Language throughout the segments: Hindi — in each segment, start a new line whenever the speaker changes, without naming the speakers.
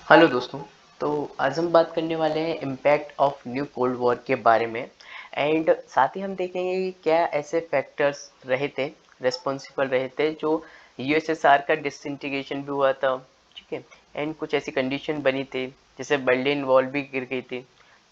हेलो दोस्तों। तो आज हम बात करने वाले हैं impact of new cold war के बारे में। एंड साथ ही हम देखेंगे कि क्या ऐसे फैक्टर्स रहे थे, रिस्पॉन्सिबल रहे थे, जो यूएसएसआर का डिसइंटीग्रेशन भी हुआ था। ठीक है। एंड कुछ ऐसी कंडीशन बनी थी जैसे बर्लिन वॉल भी गिर गई थी।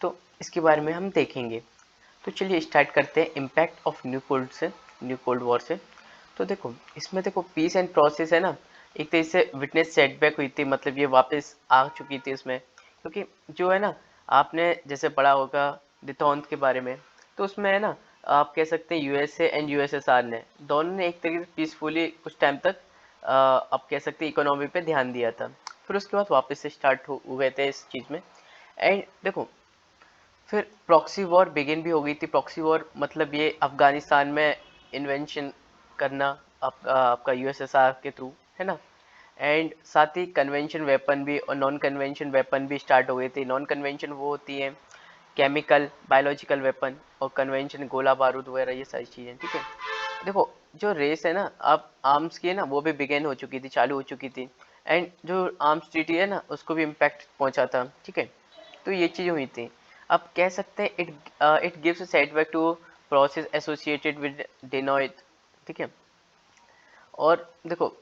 तो इसके बारे में हम देखेंगे। तो चलिए स्टार्ट करते हैं impact of new cold war से। तो देखो, इसमें देखो पीस एंड प्रोसेस है ना। एक तरह से विटनेस सेटबैक हुई थी, मतलब ये वापस आ चुकी थी इसमें, क्योंकि जो है ना, आपने जैसे पढ़ा होगा डिथॉन्त के बारे में। तो उसमें है ना, आप कह सकते हैं यूएसए एंड यूएसएसआर ने दोनों ने एक तरीके से पीसफुली कुछ टाइम तक आप कह सकते हैं इकोनॉमी पे ध्यान दिया था। फिर उसके बाद वापस से स्टार्ट हो गए थे इस चीज़ में। एंड देखो, फिर प्रॉक्सी वॉर बिगिन भी हो गई थी। प्रॉक्सी वॉर मतलब ये अफगानिस्तान में इन्वेंशन करना आपका यूएसएसआर के थ्रू, है ना। एंड साथ ही कन्वेंशन वेपन भी और नॉन कन्वेंशन वेपन भी स्टार्ट हो गई थी। नॉन कन्वेंशन वो होती है केमिकल बायोलॉजिकल वेपन, और कन्वेंशन गोला बारूद वगैरह, ये सारी चीज़ें। ठीक है। देखो, जो रेस है ना अब आर्म्स की है ना, वो भी बिगेन हो चुकी थी, चालू हो चुकी थी। एंड जो आर्म्स ट्रीटी है ना, उसको भी इम्पैक्ट पहुंचा था। ठीक है। तो ये चीज़ें हुई थी। अब कह सकते हैं it gives setback to process associated with detente. ठीक है। और देखो,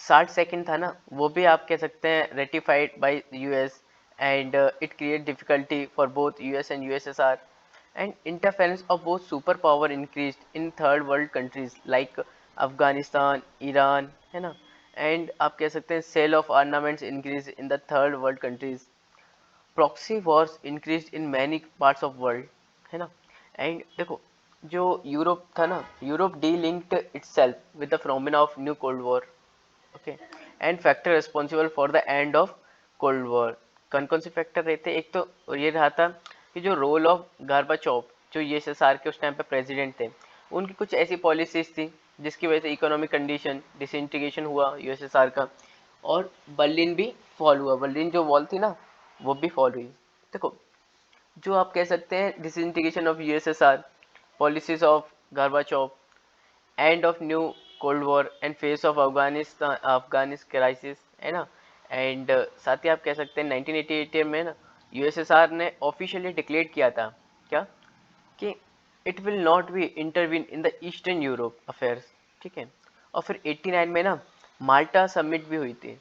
60 सेकंड था ना, वो भी आप कह सकते हैं ratified by US. And it create difficulty for both US and USSR. And interference of both super power increased in third world countries like Afghanistan, Iran, है ना। एंड आप कह सकते हैं sale of armaments increase in the third world countries. Proxy wars increase in many parts of world, है ना। एंड देखो, जो यूरोप था ना, Europe delinked itself with the phenomena of new cold war. Okay. And factor responsible for the end of cold war. कौन कौन से फैक्टर रहते हैं? एक तो ये रहा था कि जो रोल ऑफ गार्बाचोव, जो यूएसएसआर के उस टाइम पे प्रेसिडेंट थे, उनकी कुछ ऐसी पॉलिसीज थी जिसकी वजह से इकोनॉमिक कंडीशन डिसइंटीग्रेशन हुआ यूएसएसआर का। और बर्लिन भी फॉल हुआ, बर्लिन जो वॉल थी ना, वो भी फॉल हुई। देखो, जो आप कह सकते हैं disintegration of USSR, policies of Gorbachev, end of new cold war and phase of Afghanistan crisis, है ना। एंड साथ ही आप कह सकते हैं 1988 में ना, यूएसएसआर ने ऑफिशियली डिक्लेयर किया था क्या, कि it will not be intervene in the eastern Europe affairs. ठीक है। और फिर 89 में ना माल्टा समिट भी हुई थी।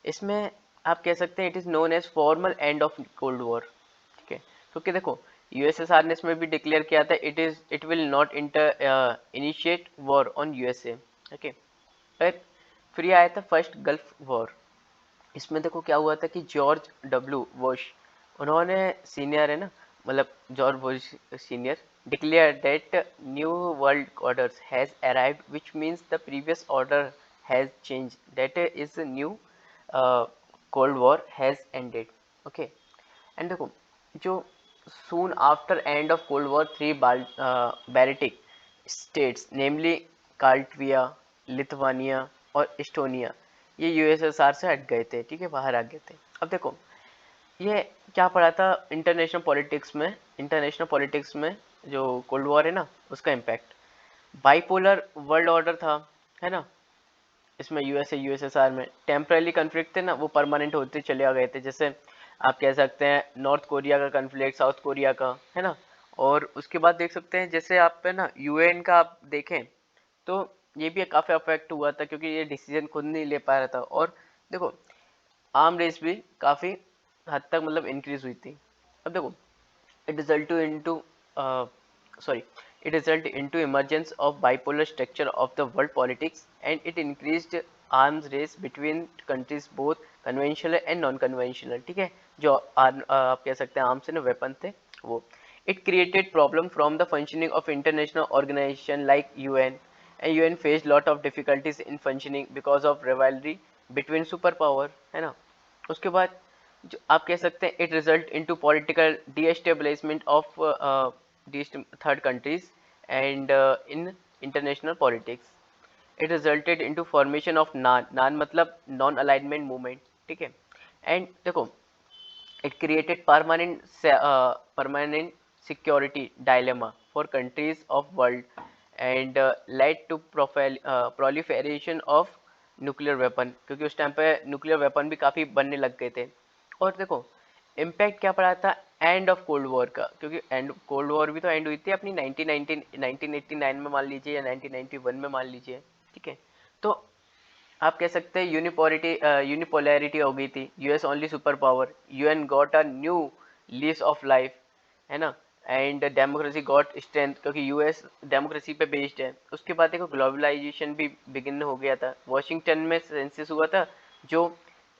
इसमें आप कह सकते हैं it is known as formal end of cold war. ठीक है। क्योंकि देखो, यूएसएसआर ने इसमें भी डिक्लेयर किया था it will not inter initiate war on USA. Okay. फिर ये आया था फर्स्ट गल्फ वॉर। इसमें देखो क्या हुआ था कि जॉर्ज डब्ल्यू बुश, उन्होंने सीनियर है ना, मतलब George Bush senior declare that new world order has arrived which means the previous order has change, that is new cold war has ended. Okay. And देखो, जो soon after end of cold war three baltic states namely Latvia, Lithuania और इस्टोनिया, ये यूएसएसआर से हट गए थे। ठीक है, बाहर आ गए थे। अब देखो, ये क्या पड़ा था इंटरनेशनल पॉलिटिक्स में, जो कोल्ड वॉर है ना, उसका इम्पैक्ट बाइपोलर वर्ल्ड ऑर्डर था, है ना। इसमें यूएसए यूएसएसआर में टेम्पररी कन्फ्लिक्ट थे ना, वो परमानेंट होते चले आ गए थे। जैसे आप कह सकते हैं नॉर्थ कोरिया का कन्फ्लिक्ट, साउथ कोरिया का, है ना। और उसके बाद देख सकते हैं, जैसे आप है ना यूएन का आप देखें, तो ये भी काफ़ी अफेक्ट हुआ था, क्योंकि ये डिसीजन खुद नहीं ले पा रहा था। और देखो, आर्म रेस भी काफ़ी हद तक मतलब इंक्रीज हुई थी। अब देखो, it result into uh, sorry it result into emergence of bipolar structure of the world politics, and it increased arms race between countries both conventional and non conventional। ठीक है। जो आप कह सकते हैं आर्म्स है ना, वेपन थे वो। it created problem from the functioning of international organization like UN, and UN faced lot of difficulties in functioning because of rivalry between superpower, है ना। उसके बाद जो आप कह सकते हैं it result into political disestablishment of third countries and in international politics. It resulted into formation of non मतलब नॉन अलाइनमेंट मूवमेंट। ठीक है। एंड देखो, it created permanent security dilemma for countries of world and led to proliferation of nuclear weapon, क्योंकि उस टाइम पे न्यूक्लियर वेपन भी काफ़ी बनने लग गए थे। और देखो इम्पैक्ट क्या पड़ा था एंड ऑफ कोल्ड वॉर का, क्योंकि एंड कोल्ड वॉर भी तो एंड हुई थी अपनी 1989 में मान लीजिए या 1991 में मान लीजिए, ठीक है। तो आप कह सकते हैं यूनिपोलैरिटी हो गई थी, US only super power, UN got a new lease of life, है ना, एंड डेमोक्रेसी गॉट स्ट्रेंथ क्योंकि यूएस डेमोक्रेसी पे बेस्ड है। उसके बाद देखो ग्लोबलाइजेशन भी बिगिन हो गया था, वॉशिंगटन में सेंसस हुआ था जो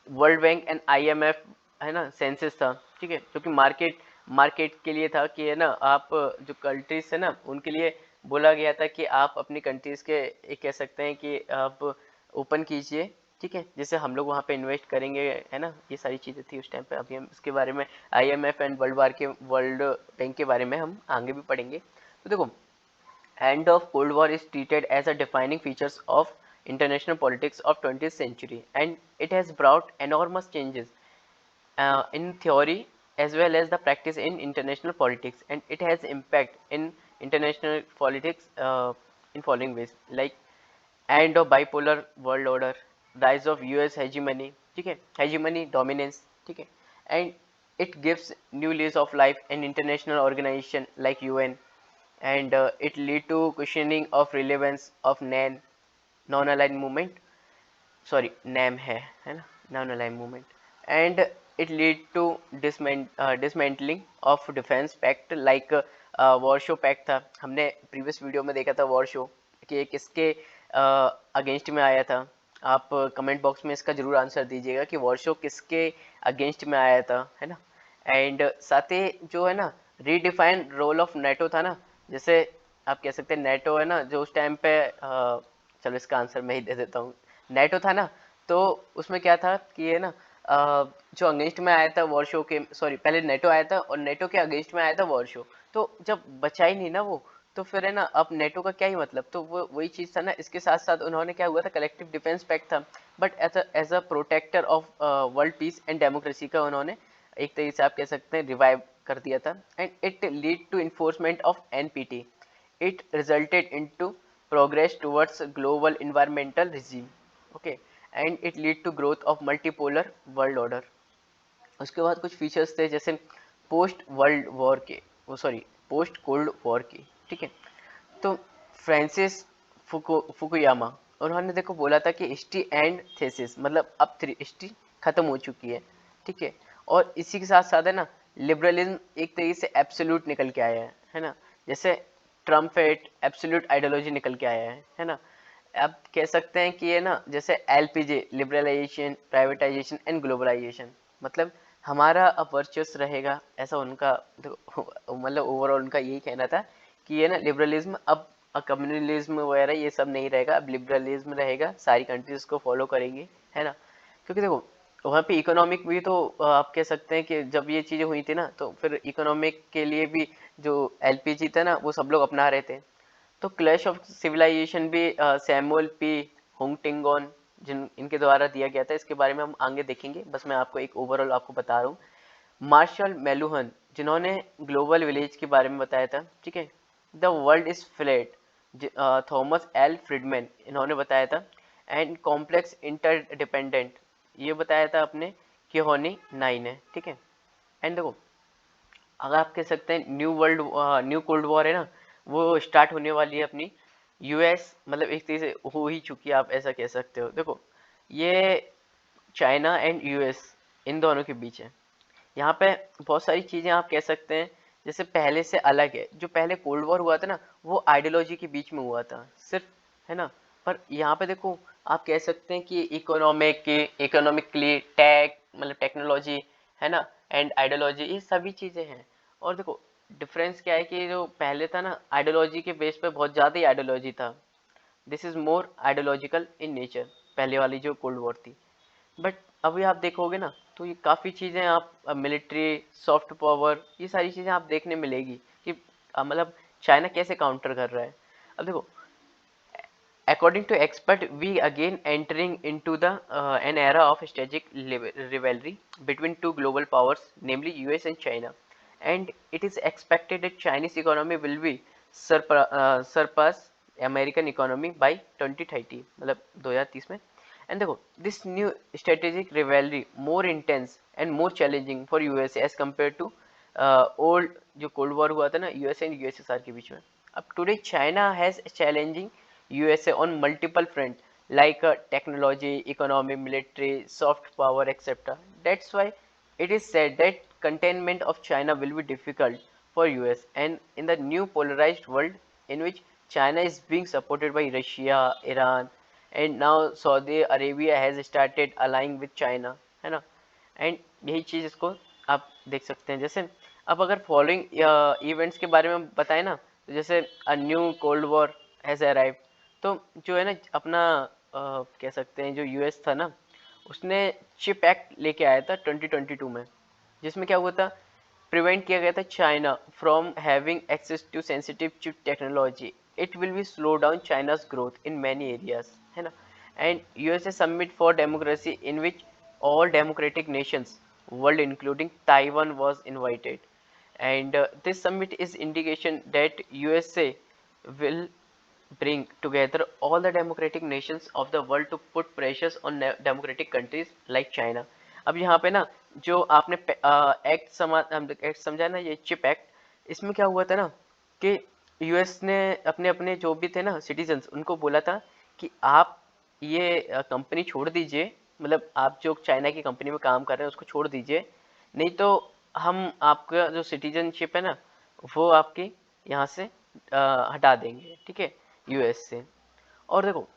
वर्ल्ड बैंक एंड आईएमएफ, है ना, सेंसस था, ठीक है, जो कि मार्केट मार्केट के लिए था कि है ना, आप जो कंट्रीज है ना उनके लिए बोला गया था कि आप अपनी कंट्रीज के एक कह सकते हैं कि आप ओपन कीजिए, ठीक है, जैसे हम लोग वहाँ पे इन्वेस्ट करेंगे, है ना, ये सारी चीज़ें थी उस टाइम पे। अभी हम इसके बारे में आईएमएफ एंड वर्ल्ड बैंक के बारे में हम आगे भी पढ़ेंगे। तो देखो end of Cold War is treated as a defining features of international politics of 20th century, and it has brought enormous changes in theory as well as the practice in international politics, and it has impact in international politics in following ways like end of bipolar world order, rise of US hegemony, ठीक है, hegemony dominance, ठीक है, and it gives new lease of life in international organization like UN, and it lead to questioning of relevance of non-aligned movement, sorry NAM है ना, non-aligned movement, and it lead to dismantling of defense pact like Warsaw pact था, हमने प्रीवियस वीडियो में देखा था वॉरशो कि ये किसके अगेंस्ट में आया था। आप कमेंट बॉक्स में इसका जरूर आंसर दीजिएगा कि वॉरशो किसके अगेंस्ट में आया था, है ना। एंड साथ ही जो है ना रीडिफाइन रोल ऑफ नेटो था ना, जैसे आप कह सकते हैं नेटो है ना जो उस टाइम पे चलो इसका आंसर मैं ही दे देता हूँ। नेटो था ना, तो उसमें क्या था कि ये ना जो अगेंस्ट में आया था वॉरशो के, सॉरी पहले नेटो आया था और नेटो के अगेंस्ट में आया था वॉरशो, तो जब बचा ही नहीं ना वो, तो फिर है ना अब नेटो का क्या ही मतलब। तो वो वही चीज था ना, इसके साथ साथ उन्होंने क्या हुआ था कलेक्टिव डिफेंस पैक्ट था, but as a protector of world peace and democracy का उन्होंने एक तरीके से आप कह सकते हैं रिवाइव कर दिया था। And it lead to enforcement of NPT, it resulted into progress towards global environmental regime, okay, and it lead to growth of multipolar world order। उसके बाद कुछ फीचर्स थे जैसे पोस्ट वर्ल्ड वॉर के, वो सॉरी पोस्ट कोल्ड वॉर के, ठीक है। तो फ्रांसिस फुकुयामा उन्होंने देखो बोला था कि हिस्ट्री एंड थेसिस, मतलब अब हिस्ट्री खत्म हो चुकी है, ठीक है। और इसी के साथ साथ है ना लिबरलिज्म एक तरीके से एब्सोल्यूट निकल के आया है ना, जैसे ट्रम्प एट एब्सोल्यूट आइडियोलॉजी निकल के आया है ना। आप कह सकते हैं कि ये ना जैसे LPG liberalisation privatisation and globalisation, मतलब हमारा अब वर्चस्व रहेगा, ऐसा उनका मतलब ओवरऑल उनका यही कहना था कि ये ना लिबरलिज्म अब कम्युनलिज्म वगैरह ये सब नहीं रहेगा, अब लिबरलिज्म रहेगा, सारी कंट्रीज को फॉलो करेंगे, है ना। क्योंकि देखो वहाँ पे इकोनॉमिक भी तो आप कह सकते हैं कि जब ये चीज़ें हुई थी ना तो फिर इकोनॉमिक के लिए भी जो एलपीजी था ना वो सब लोग अपना रहे थे। तो क्लैश ऑफ सिविलाइजेशन भी सैमुअल पी होंगटिंगोन जिन इनके द्वारा दिया गया था, इसके बारे में हम आगे देखेंगे, बस मैं आपको एक ओवरऑल आपको बता रहा हूँ। मार्शल मेलुहन जिन्होंने ग्लोबल विलेज के बारे में बताया था, ठीक है, the world is flat, Thomas L Fridman इन्होंने बताया था, एंड कॉम्प्लेक्स इंटरडिपेंडेंट ये बताया था अपने किहोनी नाइन है, ठीक है। एंड देखो अगर आप कह सकते हैं न्यू कोल्ड वॉर है ना वो स्टार्ट होने वाली है अपनी यूएस, मतलब एक तरीके से हो ही चुकी है, आप ऐसा कह सकते हो। देखो ये चाइना एंड यूएस इन दोनों के बीच है। यहाँ पे बहुत सारी चीज़ें आप कह सकते हैं जैसे पहले से अलग है, जो पहले कोल्ड वॉर हुआ था ना वो आइडियोलॉजी के बीच में हुआ था सिर्फ, है ना। पर यहाँ पे देखो आप कह सकते हैं कि इकोनॉमिकली टेक मतलब टेक्नोलॉजी, है ना, एंड आइडियोलॉजी ये सभी चीज़ें हैं। और देखो डिफरेंस क्या है कि जो पहले था ना आइडियोलॉजी के बेस पे बहुत ज़्यादा ही आइडियोलॉजी था, this is more ideological in nature, पहले वाली जो कोल्ड वॉर थी। बट अभी आप देखोगे ना तो ये काफ़ी चीज़ें आप मिलिट्री सॉफ्ट पावर ये सारी चीज़ें आप देखने मिलेगी कि मतलब चाइना कैसे काउंटर कर रहा है। अब देखो according to expert we again entering into the an era of strategic rivalry between two global powers namely US and China, and it is expected that Chinese economy will be surpass American economy by 2030 मतलब 2030 में, एंड देखो this new strategic rivalry more intense and more challenging for USA as compare to old जो कोल्ड वॉर हुआ था ना यूएसए एंड यूएसएसआर के बीच में. अब today China has challenging USA on multiple front like technology, economy, military, soft power, etc. That's why it is said that containment of China will be difficult for US, and in the new polarized world in which China is being supported by Russia, Iran, and now Saudi Arabia has started allying with China, है ना. एंड यही चीज़ इसको आप देख सकते हैं. जैसे अब अगर फॉलोइंग इवेंट्स के बारे में बताएं ना, तो जैसे a new cold war has arrive. तो जो है ना अपना कह सकते हैं जो यूएस था ना, उसने चिप एक्ट लेके आया था 2022 में, जिसमें क्या हुआ था, प्रिवेंट किया गया था China from having access to sensitive chip technology. It will be slow down China's growth in many areas, है ना. And USA summit for democracy in which all democratic nations world including Taiwan was invited, and this summit is indication that USA will bring together all the democratic nations of the world to put pressures on democratic countries like China. अब यहाँ पे ना जो आपने एक्ट समझा ना, ये चिप एक्ट, इसमें क्या हुआ था ना कि यूएस ने अपने अपने जो भी थे ना सिटीजन्स, उनको बोला था कि आप ये कंपनी छोड़ दीजिए, मतलब आप जो चाइना की कंपनी में काम कर रहे हैं उसको छोड़ दीजिए, नहीं तो हम आपका जो सिटीजनशिप है ना वो आपकी यहाँ से हटा देंगे, ठीक है, यूएस से. और देखो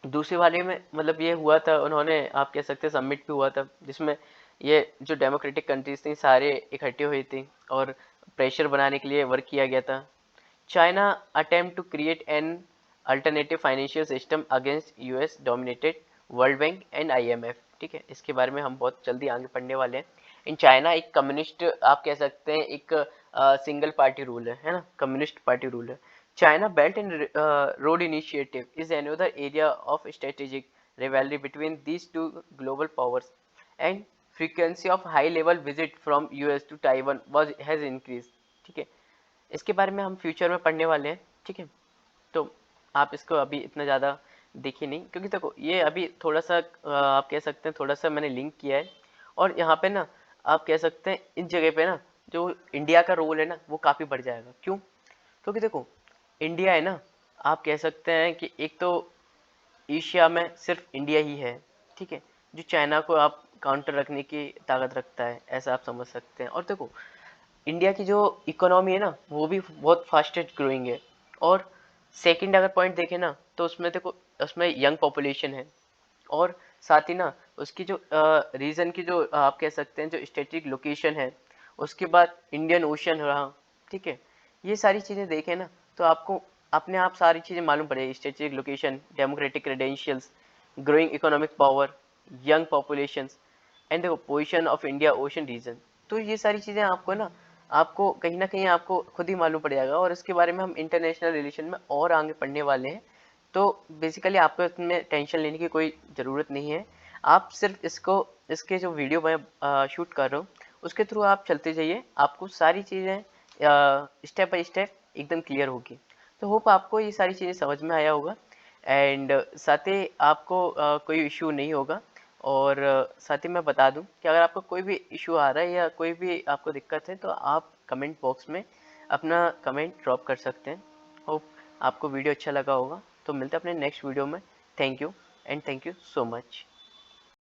दूसरे वाले में मतलब ये हुआ था, उन्होंने आप कह सकते हैं समिट भी हुआ था, जिसमें ये जो डेमोक्रेटिक कंट्रीज थी सारे इकट्ठी हुई थी और प्रेशर बनाने के लिए वर्क किया गया था. China attempt to create an alternative financial system against US dominated world bank and IMF, ठीक है. इसके बारे में हम बहुत जल्दी आगे पढ़ने वाले हैं. इन चाइना एक कम्युनिस्ट आप कह सकते हैं, एक सिंगल पार्टी रूल है ना, कम्युनिस्ट पार्टी रूल है. China Belt and Road Initiative is another area of strategic rivalry between these two global powers, and frequency of high-level visit from US to Taiwan has increased. ठीक है, इसके बारे में हम फ्यूचर में पढ़ने वाले हैं, ठीक है. तो आप इसको अभी इतना ज़्यादा देखिए नहीं, क्योंकि देखो ये अभी थोड़ा सा आप कह सकते हैं थोड़ा सा मैंने लिंक किया है. और यहाँ पे ना आप कह सकते हैं इस जगह पे ना जो इंडिया का रोल है ना वो काफ़ी बढ़ जाएगा. क्यों? क्योंकि देखो इंडिया है ना, आप कह सकते हैं कि एक तो एशिया में सिर्फ इंडिया ही है, ठीक है, जो चाइना को आप काउंटर रखने की ताकत रखता है, ऐसा आप समझ सकते हैं. और देखो इंडिया की जो इकोनॉमी है ना वो भी बहुत फास्टेस्ट ग्रोइंग है. और सेकंड अगर पॉइंट देखें ना तो उसमें देखो उसमें यंग पॉपुलेशन है, और साथ ही ना उसकी जो रीजन की जो आप कह सकते हैं जो स्ट्रेटेजिक लोकेशन है, उसके बाद इंडियन ओशन रहा, ठीक है. ये सारी चीज़ें देखें ना तो आपको अपने आप सारी चीज़ें मालूम पड़ेगी, strategic location, democratic credentials, growing economic power, young populations, and देखो position of India ocean region. तो ये सारी चीज़ें आपको ना आपको कहीं ना कहीं आपको खुद ही मालूम पड़ जाएगा, और इसके बारे में हम इंटरनेशनल रिलेशन में और आगे पढ़ने वाले हैं. तो बेसिकली आपको इसमें टेंशन लेने की कोई ज़रूरत नहीं है. आप सिर्फ इसको इसके जो वीडियो मैं शूट कर रहा हूँ उसके थ्रू आप चलते जाइए, आपको सारी चीज़ें स्टेप बाय स्टेप एकदम क्लियर होगी. तो होप आपको ये सारी चीज़ें समझ में आया होगा, एंड साथ ही आपको कोई इशू नहीं होगा. और साथ ही मैं बता दूं कि अगर आपको कोई भी इशू आ रहा है या कोई भी आपको दिक्कत है तो आप कमेंट बॉक्स में अपना कमेंट ड्रॉप कर सकते हैं. होप आपको वीडियो अच्छा लगा होगा. तो मिलते हैं अपने नेक्स्ट वीडियो में. Thank you and thank you so much.